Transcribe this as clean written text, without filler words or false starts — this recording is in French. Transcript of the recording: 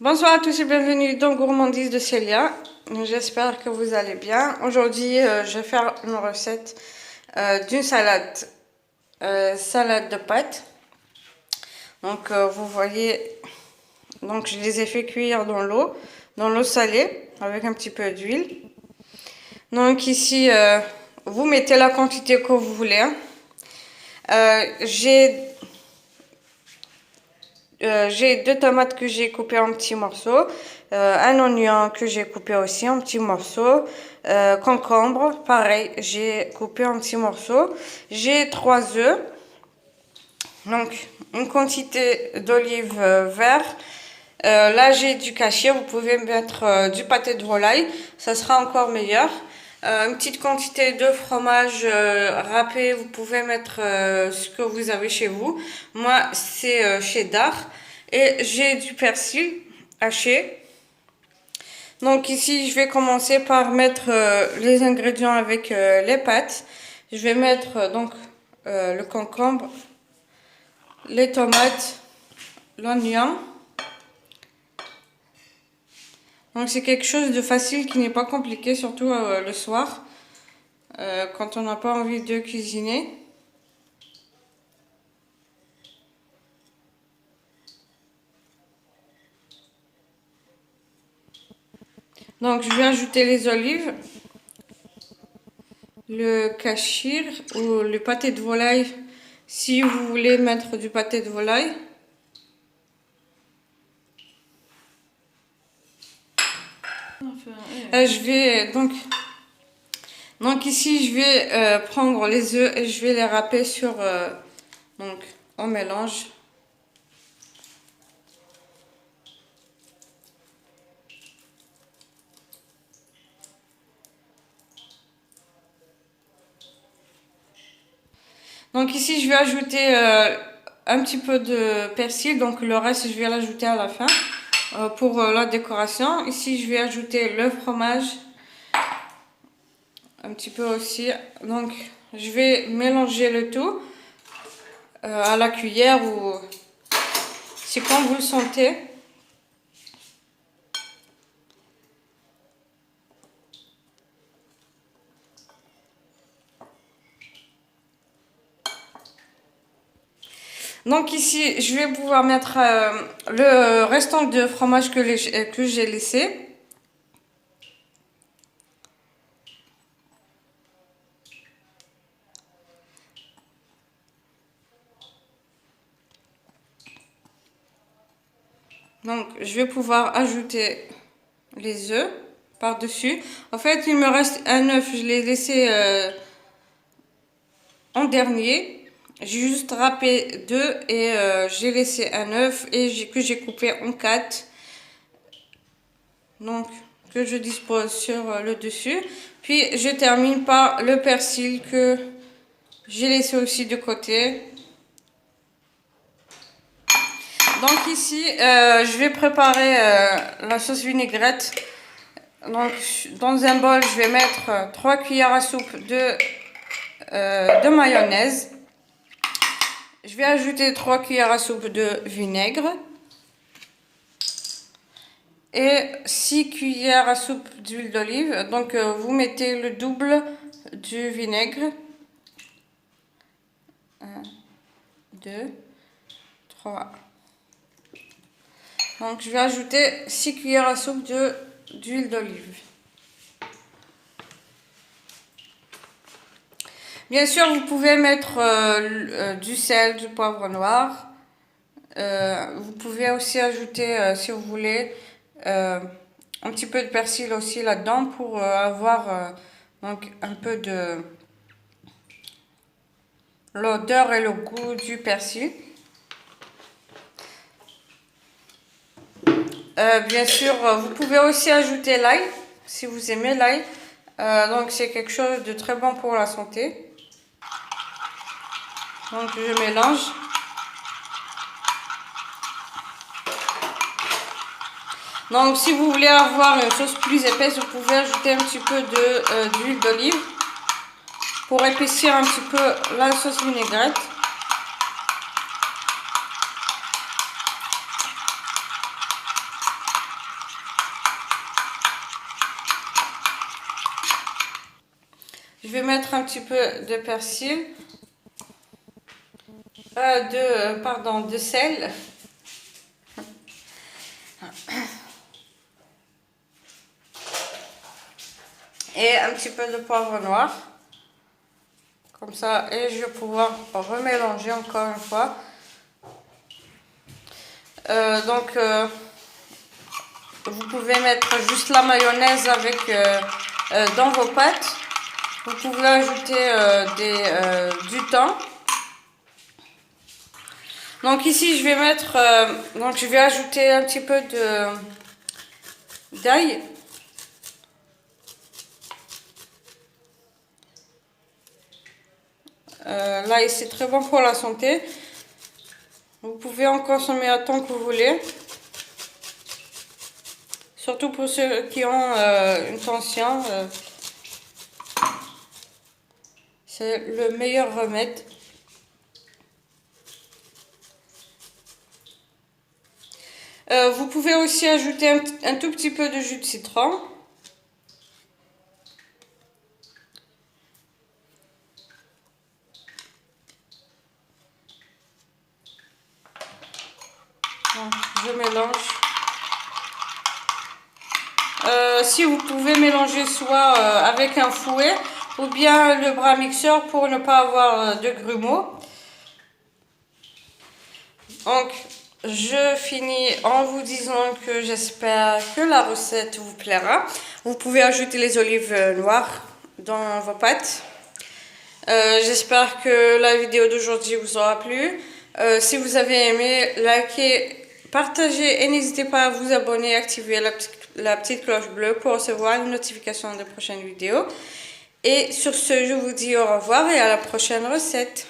Bonsoir à tous et bienvenue dans Gourmandise de Célia. J'espère que vous allez bien. Aujourd'hui, je vais faire une recette d'une salade de pâtes. Donc, vous voyez, donc je les ai fait cuire dans l'eau salée avec un petit peu d'huile. Donc ici, vous mettez la quantité que vous voulez. J'ai deux tomates que j'ai coupées en petits morceaux, un oignon que j'ai coupé aussi en petits morceaux, concombre, pareil, j'ai coupé en petits morceaux. J'ai 3 œufs, donc une quantité d'olive vert. Là, j'ai du cachir, vous pouvez mettre du pâté de volaille, ça sera encore meilleur. Une petite quantité de fromage râpé, vous pouvez mettre ce que vous avez chez vous. Moi, c'est cheddar. Et j'ai du persil haché. Donc ici, je vais commencer par mettre les ingrédients avec les pâtes. Je vais mettre le concombre, les tomates, l'oignon. Donc c'est quelque chose de facile qui n'est pas compliqué, surtout le soir, quand on n'a pas envie de cuisiner. Donc je vais ajouter les olives, le kachir ou le pâté de volaille, si vous voulez mettre du pâté de volaille. Donc ici je vais prendre les œufs et je vais les râper donc on mélange. Donc ici je vais ajouter un petit peu de persil, donc le reste je vais l'ajouter à la fin pour la décoration. Ici je vais ajouter le fromage un petit peu aussi, donc je vais mélanger le tout à la cuillère ou c'est comme vous le sentez. Donc ici je vais pouvoir mettre le restant de fromage que j'ai laissé. Donc je vais pouvoir ajouter les œufs par-dessus. En fait, il me reste un œuf, je l'ai laissé en dernier. J'ai juste râpé deux et j'ai laissé un œuf que j'ai coupé en 4. Donc, que je dispose sur le dessus. Puis, je termine par le persil que j'ai laissé aussi de côté. Donc ici, je vais préparer la sauce vinaigrette. Donc, dans un bol, je vais mettre 3 cuillères à soupe de mayonnaise. Je vais ajouter 3 cuillères à soupe de vinaigre. Et 6 cuillères à soupe d'huile d'olive. Donc, vous mettez le double du vinaigre. 1, 2, 3. Donc, je vais ajouter 6 cuillères à soupe d'huile d'olive. Bien sûr, vous pouvez mettre du sel, du poivre noir. Vous pouvez aussi ajouter, si vous voulez, un petit peu de persil aussi là-dedans pour avoir donc un peu de l'odeur et le goût du persil. Bien sûr, vous pouvez aussi ajouter l'ail si vous aimez l'ail. Donc c'est quelque chose de très bon pour la santé. Donc je mélange. Donc si vous voulez avoir une sauce plus épaisse, vous pouvez ajouter un petit peu d'huile d'olive pour épaissir un petit peu la sauce vinaigrette. vais mettre un petit peu de persil, de sel. Et un petit peu de poivre noir. Comme ça, et je vais pouvoir remélanger encore une fois. Vous pouvez mettre juste la mayonnaise avec dans vos pâtes. Vous pouvez ajouter du thym. Donc ici, je vais mettre, je vais ajouter un petit peu d'ail. L'ail, c'est très bon pour la santé. Vous pouvez en consommer autant que vous voulez. Surtout pour ceux qui ont une tension. C'est le meilleur remède. Vous pouvez aussi ajouter un tout petit peu de jus de citron. Donc, je mélange. Si vous pouvez mélanger soit avec un fouet ou bien le bras mixeur pour ne pas avoir de grumeaux. Donc, je finis en vous disant que j'espère que la recette vous plaira. Vous pouvez ajouter les olives noires dans vos pâtes. J'espère que la vidéo d'aujourd'hui vous aura plu. Si vous avez aimé, likez, partagez et n'hésitez pas à vous abonner et activer la petite cloche bleue pour recevoir une notification des prochaines vidéos. Et sur ce, je vous dis au revoir et à la prochaine recette.